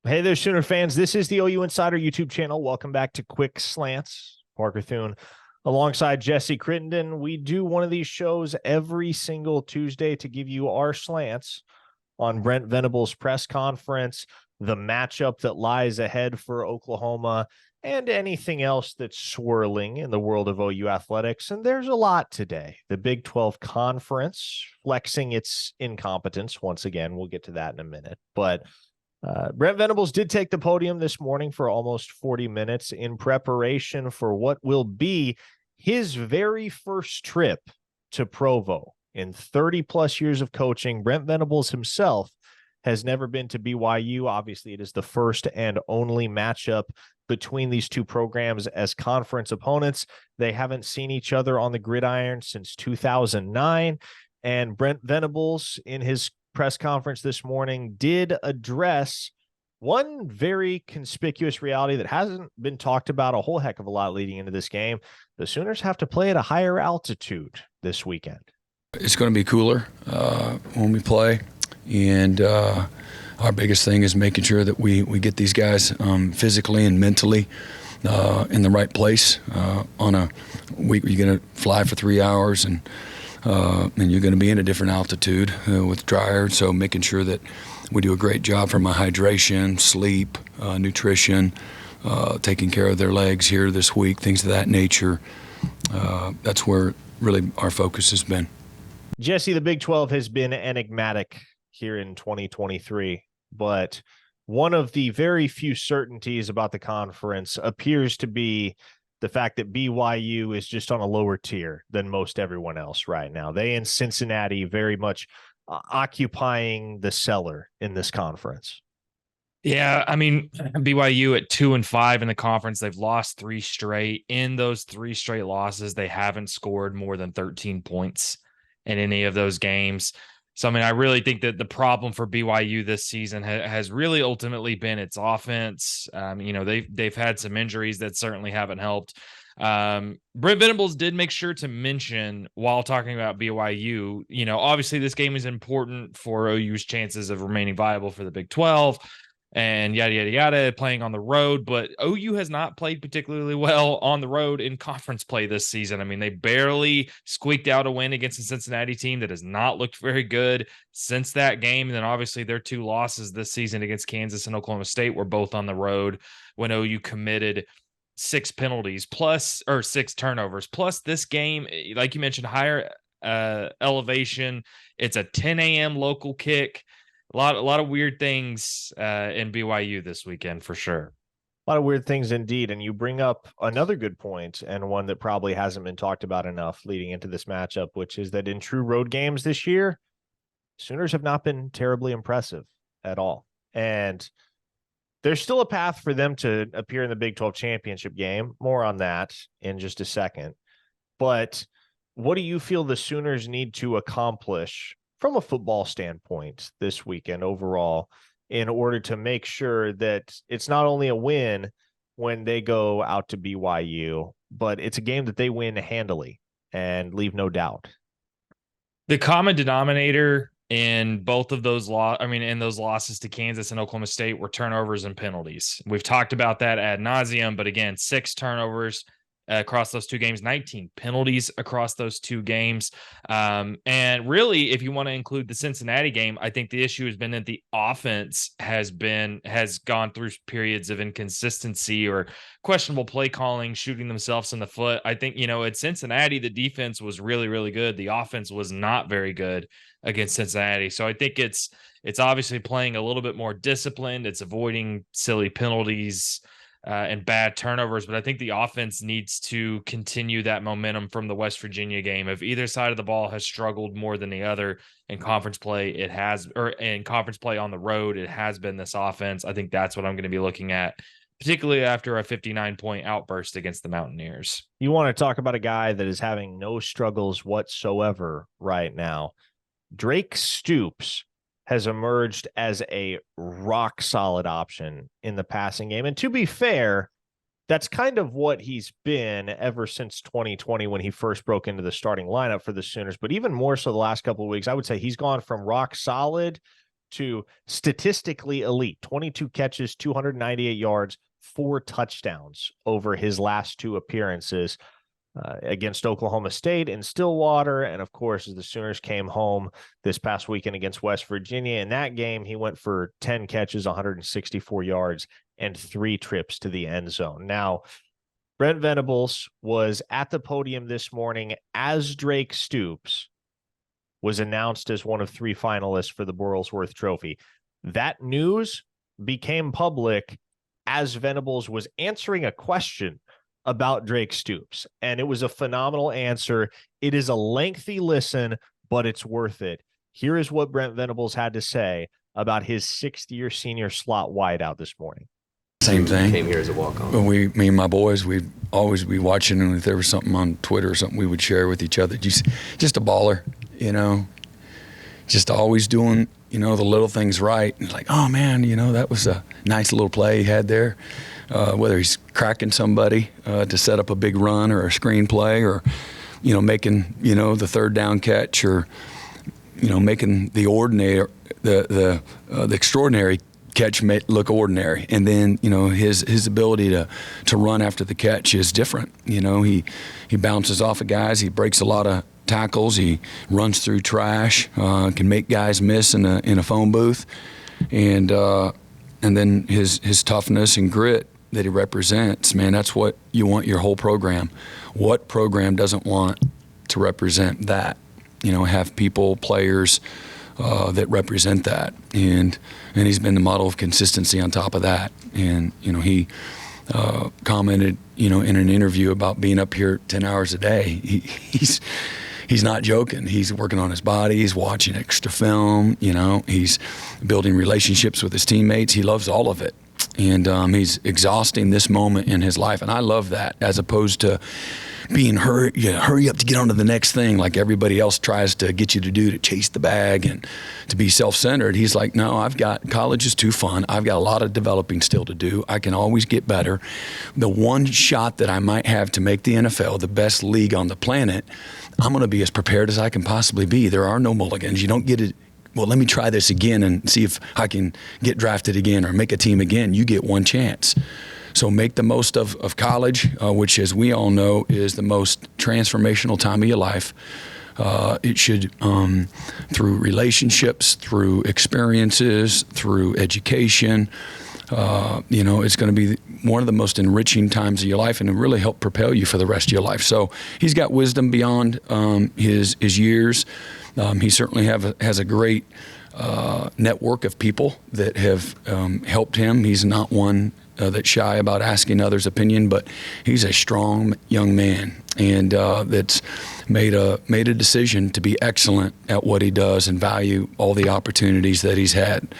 Hey there, Sooner fans. This is the OU Insider YouTube channel. Welcome back to Quick Slants. Parker Thune alongside Jesse Crittenden. We do one of these shows every single Tuesday to give you our slants on Brent Venables' press conference, the matchup that lies ahead for Oklahoma, and anything else that's swirling in the world of OU athletics. And there's a lot today. The Big 12 Conference flexing its incompetence once again. We'll get to that in a minute. But Brent Venables did take the podium this morning for almost 40 minutes in preparation for what will be his very first trip to Provo. In 30-plus years of coaching, Brent Venables himself has never been to BYU. Obviously, it is the first and only matchup between these two programs as conference opponents. They haven't seen each other on the gridiron since 2009, and Brent Venables, in his press conference this morning, did address one very conspicuous reality that hasn't been talked about a whole heck of a lot leading into this game. The Sooners have to play at a higher altitude this weekend. It's going to be cooler when we play, and our biggest thing is making sure that we get these guys physically and mentally in the right place. On a week, you're going to fly for 3 hours, and you're going to be in a different altitude with drier, so making sure that we do a great job from a hydration, sleep, nutrition, taking care of their legs here this week, things of that nature. That's where really our focus has been. Jesse, the Big 12 has been enigmatic here in 2023, but one of the very few certainties about the conference appears to be the fact that BYU is just on a lower tier than most everyone else right now. They and Cincinnati very much occupying the cellar in this conference. Yeah, I mean, BYU at 2-5 in the conference. They've lost 3 straight. In those 3 straight losses, they haven't scored more than 13 points in any of those games. So, I mean, I really think that the problem for BYU this season has really ultimately been its offense. They've had some injuries that certainly haven't helped. Brent Venables did make sure to mention while talking about BYU, obviously this game is important for OU's chances of remaining viable for the Big 12 and yada, yada, yada, playing on the road. But OU has not played particularly well on the road in conference play this season. I mean, they barely squeaked out a win against the Cincinnati team that has not looked very good since that game. And then obviously their 2 losses this season against Kansas and Oklahoma State were both on the road when OU committed 6 penalties plus, or 6 turnovers. Plus this game, like you mentioned, higher elevation. It's a 10 a.m. local kick. A lot of weird things in BYU this weekend for sure. A lot of weird things indeed. And you bring up another good point, and one that probably hasn't been talked about enough leading into this matchup, which is that in true road games this year, Sooners have not been terribly impressive at all. And there's still a path for them to appear in the Big 12 championship game. More on that in just a second. But what do you feel the Sooners need to accomplish from a football standpoint this weekend overall in order to make sure that it's not only a win when they go out to BYU, but it's a game that they win handily and leave no doubt? The common denominator in both of those in those losses to Kansas and Oklahoma State were turnovers and penalties. We've talked about that ad nauseum, but again, 6 turnovers across those 2 games, 19 penalties across those 2 games. And really, if you want to include the Cincinnati game, I think the issue has been that the offense has gone through periods of inconsistency or questionable play calling, shooting themselves in the foot. I think, at Cincinnati, the defense was really, really good. The offense was not very good against Cincinnati. So I think it's obviously playing a little bit more disciplined. It's avoiding silly penalties and bad turnovers, but I think the offense needs to continue that momentum from the West Virginia game. If either side of the ball has struggled more than the other in conference play, in conference play on the road, it has been this offense. I think that's what I'm going to be looking at, particularly after a 59-point outburst against the Mountaineers. You want to talk about a guy that is having no struggles whatsoever right now. Drake Stoops has emerged as a rock solid option in the passing game. And to be fair, that's kind of what he's been ever since 2020 when he first broke into the starting lineup for the Sooners. But even more so the last couple of weeks, I would say he's gone from rock solid to statistically elite, 22 catches, 298 yards, 4 touchdowns over his last 2 appearances against Oklahoma State in Stillwater. And of course, as the Sooners came home this past weekend against West Virginia, in that game, he went for 10 catches, 164 yards, and 3 trips to the end zone. Now, Brent Venables was at the podium this morning as Drake Stoops was announced as one of 3 finalists for the Burlsworth Trophy. That news became public as Venables was answering a question about Drake Stoops, and it was a phenomenal answer. It is a lengthy listen, but it's worth it. Here is what Brent Venables had to say about his 6th-year senior slot wideout this morning. Same thing. Came here as a walk-on. When me and my boys, we'd always be watching, and if there was something on Twitter or something, we would share with each other. Just a baller, just always doing, the little things right. And like, oh man, that was a nice little play he had there. Whether he's cracking somebody to set up a big run or a screen play, or making the 3rd down catch, or making the ordinary the extraordinary catch look ordinary. And then his ability to run after the catch is different. He bounces off of guys, he breaks a lot of tackles, he runs through trash, can make guys miss in a phone booth, and then his toughness and grit that he represents, man, that's what you want your whole program. What program doesn't want to represent that? Have people, players that represent that, and he's been the model of consistency on top of that. And he commented, in an interview about being up here 10 hours a day. He's not joking. He's working on his body. He's watching extra film. He's building relationships with his teammates. He loves all of it. And he's exhausting this moment in his life. And I love that, as opposed to being hurry up to get on to the next thing like everybody else tries to get you to do, to chase the bag and to be self-centered. He's like, no, college is too fun. I've got a lot of developing still to do. I can always get better. The one shot that I might have to make the NFL, the best league on the planet, I'm going to be as prepared as I can possibly be. There are no mulligans. You don't get it. Well, let me try this again and see if I can get drafted again or make a team again. You get one chance. So make the most of college, which, as we all know, is the most transformational time of your life. It should, through relationships, through experiences, through education, it's going to be one of the most enriching times of your life, and it really help propel you for the rest of your life. So he's got wisdom beyond his years. He certainly has a great network of people that have helped him. He's not one that's shy about asking others' opinion, but he's a strong young man, and that's made a decision to be excellent at what he does and value all the opportunities that he's had.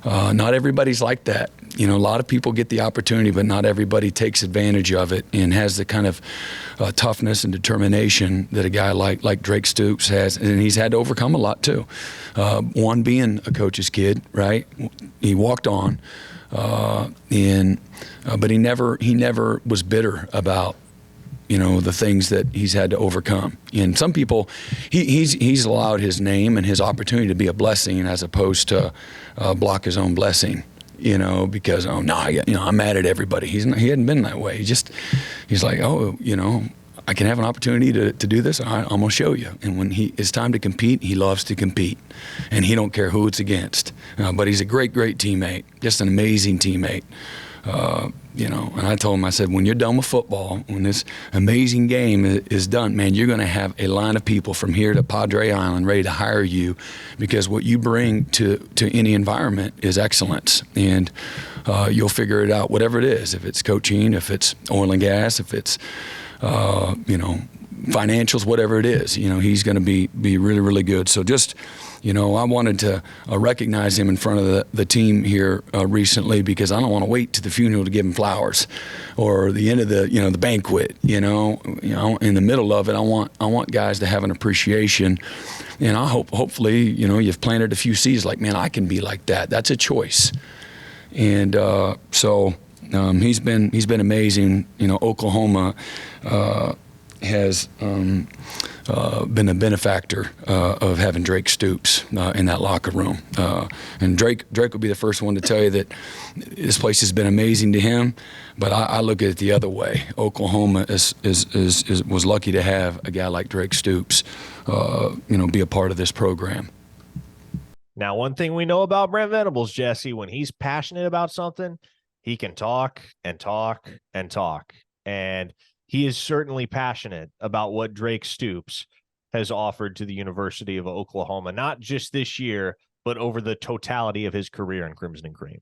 Not everybody's like that. A lot of people get the opportunity, but not everybody takes advantage of it and has the kind of toughness and determination that a guy like Drake Stoops has, and he's had to overcome a lot too. One being a coach's kid, right? He walked on, but he never was bitter about the things that he's had to overcome. And some people, he's allowed his name and his opportunity to be a blessing as opposed to block his own blessing. Because I'm mad at everybody. He hadn't been that way. He's like, I can have an opportunity to do this. I'm gonna show you. And when it's time to compete, he loves to compete, and he don't care who it's against. But he's a great teammate, just an amazing teammate. And I told him, I said, when you're done with football, when this amazing game is done, man, you're going to have a line of people from here to Padre Island ready to hire you, because what you bring to any environment is excellence. And you'll figure it out, whatever it is, if it's coaching, if it's oil and gas, if it's, financials, whatever it is, he's going to be really, really good. So just, I wanted to recognize him in front of the team here recently, because I don't want to wait to the funeral to give him flowers, or the end of the banquet. In the middle of it, I want guys to have an appreciation, and I hopefully you've planted a few seeds. Like, man, I can be like that. That's a choice, and so he's been amazing. Oklahoma has been a benefactor of having Drake Stoops in that locker room. And Drake will be the first one to tell you that this place has been amazing to him. But I look at it the other way. Oklahoma was lucky to have a guy like Drake Stoops, be a part of this program. Now, one thing we know about Brent Venables, Jesse, when he's passionate about something, he can talk and talk and talk. And he is certainly passionate about what Drake Stoops has offered to the University of Oklahoma, not just this year, but over the totality of his career in Crimson and Cream.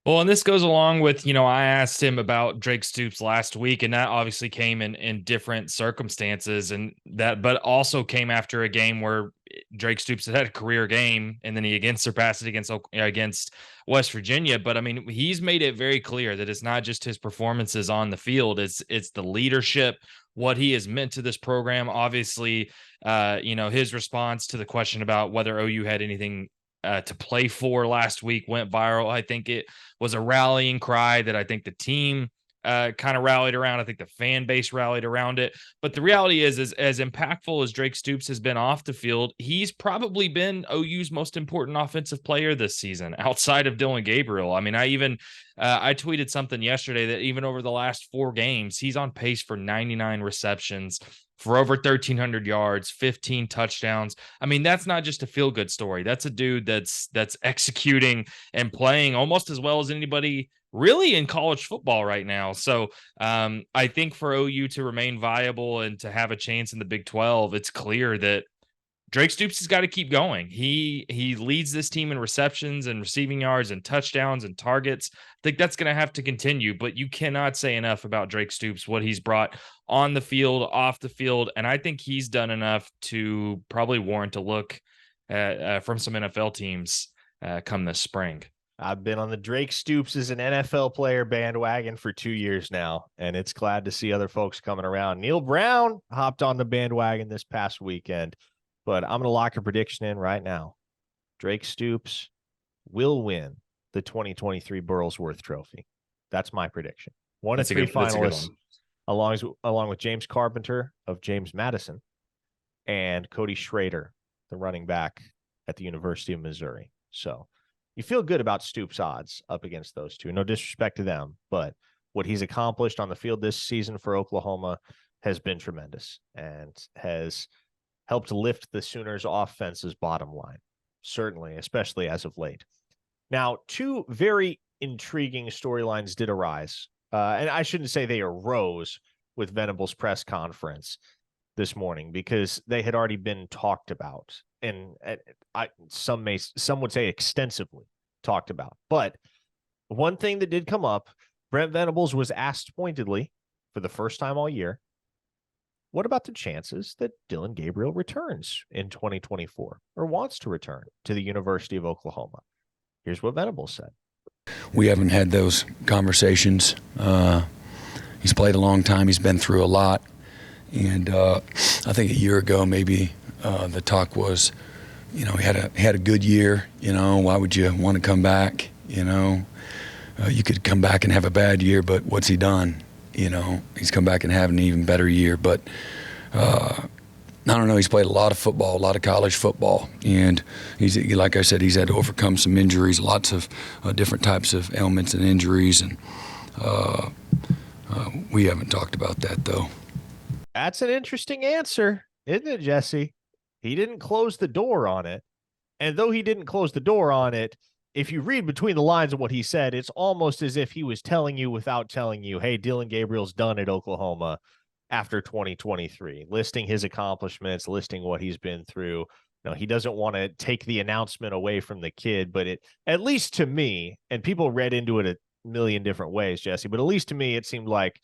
Well, and this goes along with, I asked him about Drake Stoops last week, and that obviously came in different circumstances, but also came after a game where Drake Stoops had a career game, and then he again surpassed it against West Virginia. But I mean, he's made it very clear that it's not just his performances on the field; it's the leadership, what he has meant to this program. Obviously, his response to the question about whether OU had anything to play for last week went viral. I think it was a rallying cry that I think the team kind of rallied around. I think the fan base rallied around it. But the reality is as impactful as Drake Stoops has been off the field, he's probably been OU's most important offensive player this season outside of Dillon Gabriel. I mean, I tweeted something yesterday that even over the last 4 games, he's on pace for 99 receptions, for over 1,300 yards, 15 touchdowns. I mean, that's not just a feel-good story. That's a dude that's executing and playing almost as well as anybody really in college football right now. So I think for OU to remain viable and to have a chance in the Big 12, it's clear that Drake Stoops has got to keep going. He leads this team in receptions and receiving yards and touchdowns and targets. I think that's going to have to continue, but you cannot say enough about Drake Stoops, what he's brought on the field, off the field, and I think he's done enough to probably warrant a look from some NFL teams come this spring. I've been on the Drake Stoops as an NFL player bandwagon for 2 years now, and it's glad to see other folks coming around. Neil Brown hopped on the bandwagon this past weekend. But I'm going to lock a prediction in right now. Drake Stoops will win the 2023 Burlsworth Trophy. That's my prediction. One of 3 finalists, along with James Carpenter of James Madison and Cody Schrader, the running back at the University of Missouri. So you feel good about Stoops' odds up against those two. No disrespect to them, but what he's accomplished on the field this season for Oklahoma has been tremendous and has helped lift the Sooners' offense's bottom line, certainly, especially as of late. Now, 2 very intriguing storylines did arise, and I shouldn't say they arose with Venables' press conference this morning because they had already been talked about, and some would say extensively talked about. But one thing that did come up, Brent Venables was asked pointedly for the first time all year, what about the chances that Dillon Gabriel returns in 2024 or wants to return to the University of Oklahoma? Here's what Venables said. We haven't had those conversations. He's played a long time. He's been through a lot. And I think a year ago, maybe the talk was, he had a good year. Why would you want to come back? You could come back and have a bad year, but what's he done? He's come back and have an even better year. But I don't know. He's played a lot of football, a lot of college football. And he's, like I said, he's had to overcome some injuries, lots of different types of ailments and injuries. And we haven't talked about that, though. That's an interesting answer, isn't it, Jesse? He didn't close the door on it. And though he didn't close the door on it, if you read between the lines of what he said, it's almost as if he was telling you without telling you, hey, Dillon Gabriel's done at Oklahoma after 2023, listing his accomplishments, listing what he's been through. He doesn't want to take the announcement away from the kid, but at least to me, and people read into it a million different ways, Jesse, but at least to me, it seemed like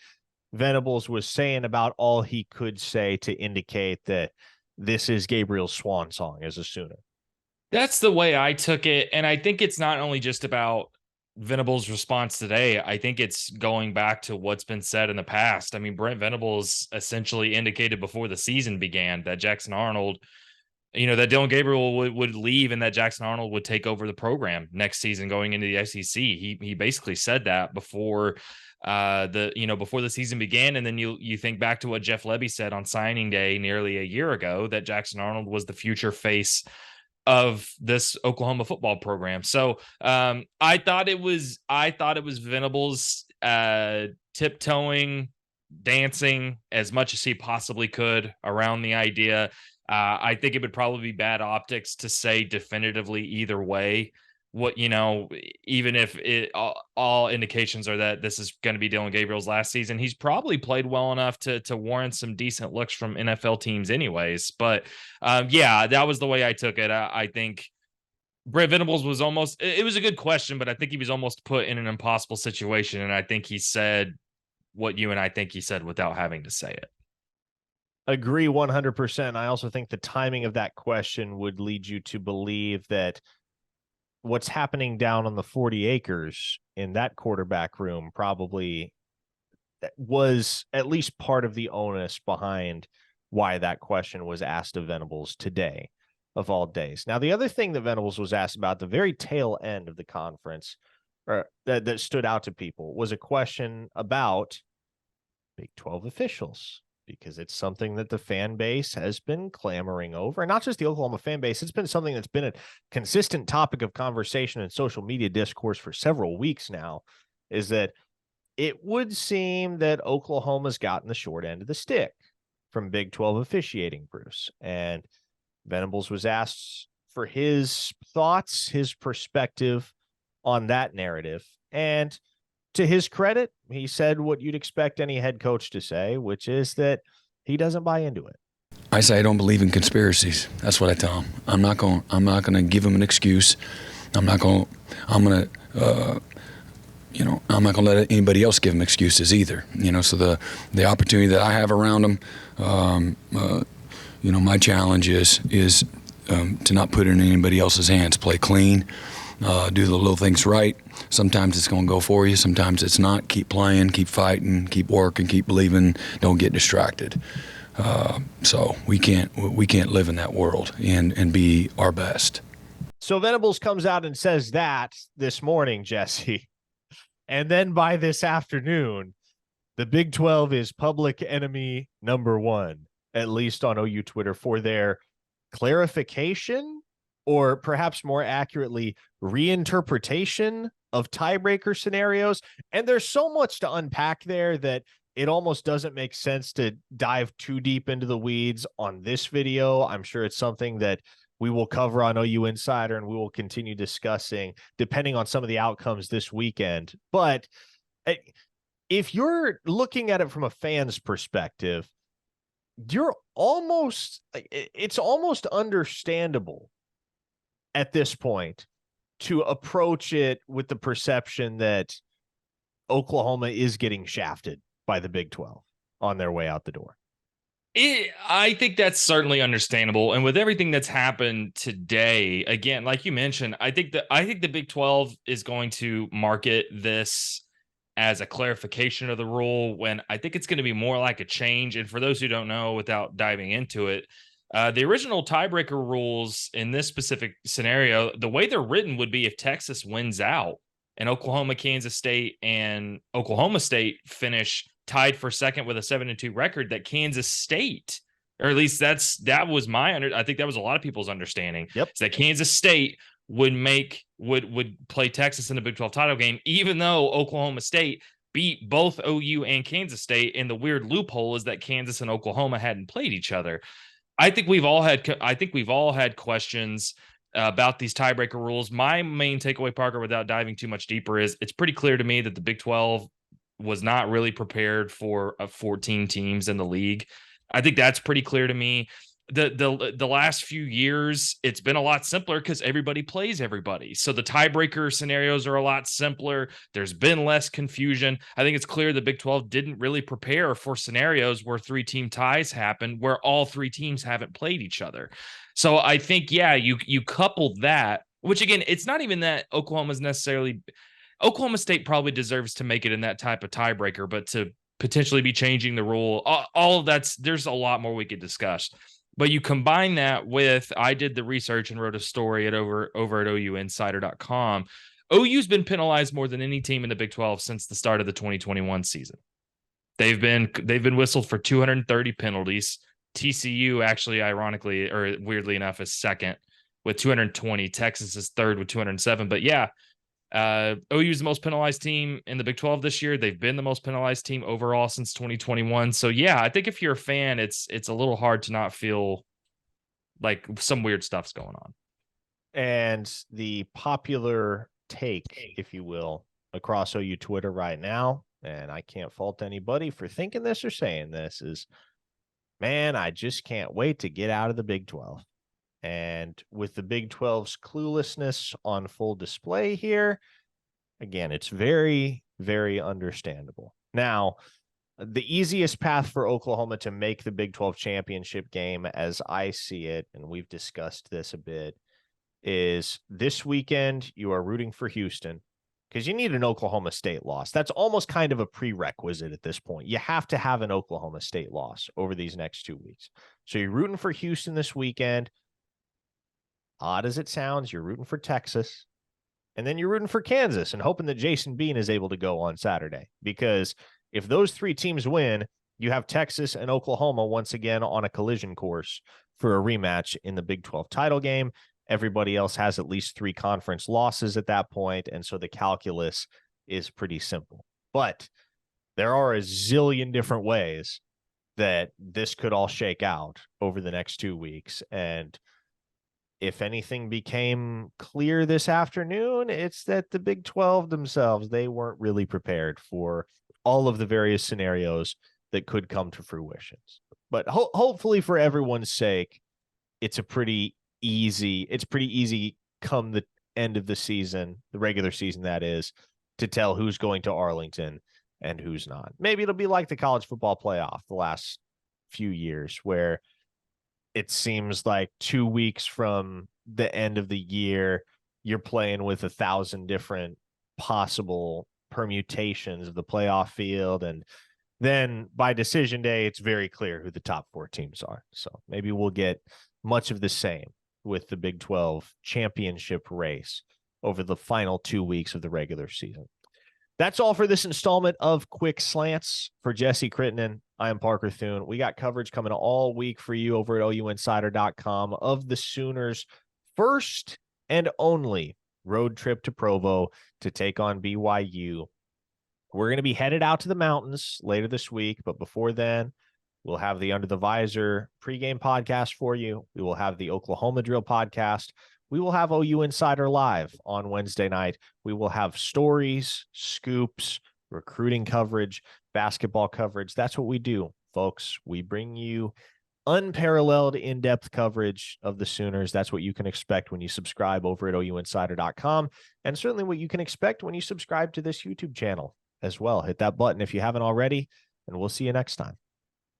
Venables was saying about all he could say to indicate that this is Gabriel's swan song as a Sooner. That's the way I took it. And I think it's not only just about Venables' response today. I think it's going back to what's been said in the past. I mean, Brent Venables essentially indicated before the season began that Jackson Arnold that Dylan Gabriel would leave and that Jackson Arnold would take over the program next season going into the SEC. He basically said that before before the season began. And then you think back to what Jeff Lebby said on signing day nearly a year ago, that Jackson Arnold was the future face of this Oklahoma football program. So I thought it was Venables tiptoeing, dancing as much as he possibly could around the idea. I think it would probably be bad optics to say definitively either way. Even if all indications are that this is going to be Dylan Gabriel's last season, he's probably played well enough to warrant some decent looks from NFL teams anyways. But that was the way I took it. I think Brent Venables was it was a good question, but I think he was almost put in an impossible situation. And I think he said what you and I think he said without having to say it. Agree 100%. I also think the timing of that question would lead you to believe that what's happening down on the 40 acres in that quarterback room probably was at least part of the onus behind why that question was asked of Venables today, of all days. Now, the other thing that Venables was asked about the very tail end of the conference, or that stood out to people, was a question about Big 12 officials, because it's something that the fan base has been clamoring over. And not just the Oklahoma fan base, it's been something that's been a consistent topic of conversation and social media discourse for several weeks now, is that it would seem that Oklahoma's gotten the short end of the stick from Big 12 officiating, Bruce. And Venables was asked for his thoughts, his perspective on that narrative. And to his credit, he said what you'd expect any head coach to say, which is that he doesn't buy into it. I say I don't believe in conspiracies. That's what I tell him. I'm not going to give him an excuse. I'm not going to let anybody else give him excuses either. So the opportunity that I have around him, my challenge is to not put it in anybody else's hands. Play clean, do the little things right. Sometimes it's going to go for you. Sometimes it's not. Keep playing, keep fighting, keep working, keep believing. Don't get distracted. So we can't live in that world and be our best. So Venables comes out and says that this morning, Jesse. And then by this afternoon, the Big 12 is public enemy number one, at least on OU Twitter, for their clarification, or perhaps more accurately, reinterpretation of tiebreaker scenarios. And there's so much to unpack there that it almost doesn't make sense to dive too deep into the weeds on this video. I'm sure it's something that we will cover on OU Insider and we will continue discussing depending on some of the outcomes this weekend. But if you're looking at it from a fan's perspective, it's almost understandable at this point to approach it with the perception that Oklahoma is getting shafted by the Big 12 on their way out the door. I think that's certainly understandable. And with everything that's happened today, again, like you mentioned, I think the Big 12 is going to market this as a clarification of the rule, when I think it's going to be more like a change. And for those who don't know, without diving into it, the original tiebreaker rules in this specific scenario, the way they're written would be if Texas wins out and Oklahoma, Kansas State, and Oklahoma State finish tied for second with a 7-2 record, that Kansas State, or at least that was I think that was a lot of people's understanding. Yep. Is that Kansas State would play Texas in the Big 12 title game, even though Oklahoma State beat both OU and Kansas State. And the weird loophole is that Kansas and Oklahoma hadn't played each other. I think we've all had questions about these tiebreaker rules. My main takeaway, Parker, without diving too much deeper, is it's pretty clear to me that the Big 12 was not really prepared for 14 teams in the league. I think that's pretty clear to me. The last few years, it's been a lot simpler because everybody plays everybody. So the tiebreaker scenarios are a lot simpler. There's been less confusion. I think it's clear the Big 12 didn't really prepare for scenarios where 3-team ties happen, where all 3 teams haven't played each other. So I think, you couple that, which again, it's not even that Oklahoma State probably deserves to make it in that type of tiebreaker, but to potentially be changing the rule, all of there's a lot more we could discuss. But you combine that with, I did the research and wrote a story over at OUinsider.com. OU's been penalized more than any team in the Big 12 since the start of the 2021 season. They've been whistled for 230 penalties. TCU actually, ironically or weirdly enough, is second with 220. Texas is third with 207. But yeah, OU is the most penalized team in the Big 12 this year. They've been the most penalized team overall since 2021. So yeah, I think if you're a fan, it's a little hard to not feel like some weird stuff's going on. And the popular take, if you will, across OU Twitter right now, and I can't fault anybody for thinking this or saying this, is, man, I just can't wait to get out of the Big 12. And with the Big 12's cluelessness on full display here, again, it's very, very understandable. Now, the easiest path for Oklahoma to make the Big 12 championship game, as I see it, and we've discussed this a bit, is this weekend you are rooting for Houston because you need an Oklahoma State loss. That's almost kind of a prerequisite at this point. You have to have an Oklahoma State loss over these next 2 weeks. So you're rooting for Houston this weekend. Odd as it sounds, you're rooting for Texas. And then you're rooting for Kansas and hoping that Jason Bean is able to go on Saturday. Because if those three teams win, you have Texas and Oklahoma once again on a collision course for a rematch in the Big 12 title game. Everybody else has at least 3 conference losses at that point, and so the calculus is pretty simple. But there are a zillion different ways that this could all shake out over the next 2 weeks. And if anything became clear this afternoon, it's that the Big 12 themselves, they weren't really prepared for all of the various scenarios that could come to fruition. But hopefully for everyone's sake, it's pretty easy come the end of the season, the regular season that is, to tell who's going to Arlington and who's not. Maybe it'll be like the college football playoff the last few years, where it seems like 2 weeks from the end of the year, you're playing with 1,000 different possible permutations of the playoff field. And then by decision day, it's very clear who the top 4 teams are. So maybe we'll get much of the same with the Big 12 championship race over the final 2 weeks of the regular season. That's all for this installment of Quick Slants. For Jesse Crittenden, I am Parker Thune. We got coverage coming all week for you over at OUinsider.com of the Sooners' first and only road trip to Provo to take on BYU. We're going to be headed out to the mountains later this week, but before then, we'll have the Under the Visor pregame podcast for you. We will have the Oklahoma Drill podcast. We will have OU Insider Live on Wednesday night. We will have stories, scoops, recruiting coverage, basketball coverage. That's what we do, folks. We bring you unparalleled in-depth coverage of the Sooners. That's what you can expect when you subscribe over at OUinsider.com, and certainly what you can expect when you subscribe to this YouTube channel as well. Hit that button if you haven't already, and we'll see you next time.